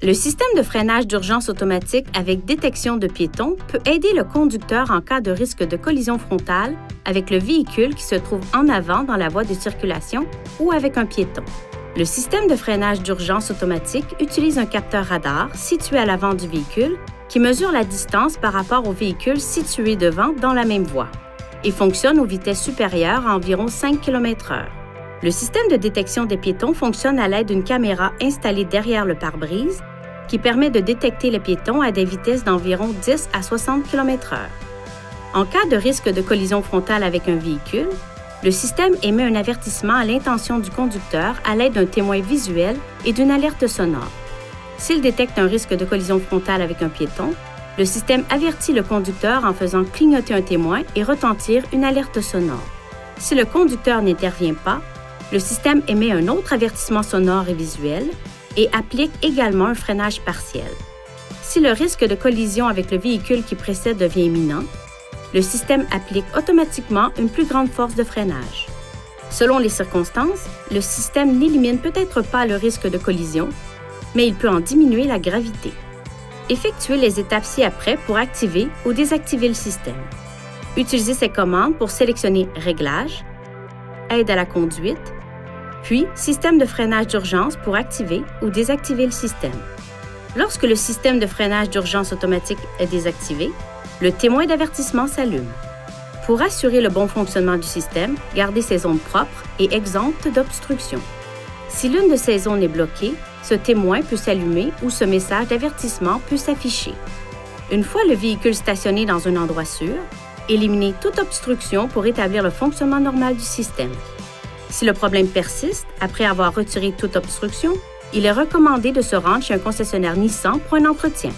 Le système de freinage d'urgence automatique avec détection de piétons peut aider le conducteur en cas de risque de collision frontale avec le véhicule qui se trouve en avant dans la voie de circulation ou avec un piéton. Le système de freinage d'urgence automatique utilise un capteur radar situé à l'avant du véhicule qui mesure la distance par rapport au véhicule situé devant dans la même voie et fonctionne aux vitesses supérieures à environ 5 km/h. Le système de détection des piétons fonctionne à l'aide d'une caméra installée derrière le pare-brise qui permet de détecter les piétons à des vitesses d'environ 10 à 60 km/h. En cas de risque de collision frontale avec un véhicule, le système émet un avertissement à l'intention du conducteur à l'aide d'un témoin visuel et d'une alerte sonore. S'il détecte un risque de collision frontale avec un piéton, le système avertit le conducteur en faisant clignoter un témoin et retentir une alerte sonore. Si le conducteur n'intervient pas, le système émet un autre avertissement sonore et visuel et applique également un freinage partiel. Si le risque de collision avec le véhicule qui précède devient imminent, le système applique automatiquement une plus grande force de freinage. Selon les circonstances, le système n'élimine peut-être pas le risque de collision, mais il peut en diminuer la gravité. Effectuez les étapes ci-après pour activer ou désactiver le système. Utilisez ces commandes pour sélectionner Réglages, Aide à la conduite, puis Système de freinage d'urgence pour activer ou désactiver le système. Lorsque le système de freinage d'urgence automatique est désactivé, le témoin d'avertissement s'allume. Pour assurer le bon fonctionnement du système, gardez ces zones propres et exemptes d'obstruction. Si l'une de ces zones est bloquée, ce témoin peut s'allumer ou ce message d'avertissement peut s'afficher. Une fois le véhicule stationné dans un endroit sûr, éliminez toute obstruction pour établir le fonctionnement normal du système. Si le problème persiste, après avoir retiré toute obstruction, il est recommandé de se rendre chez un concessionnaire Nissan pour un entretien.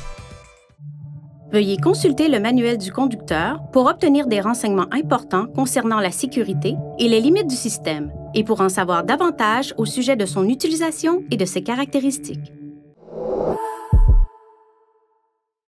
Veuillez consulter le manuel du conducteur pour obtenir des renseignements importants concernant la sécurité et les limites du système et pour en savoir davantage au sujet de son utilisation et de ses caractéristiques.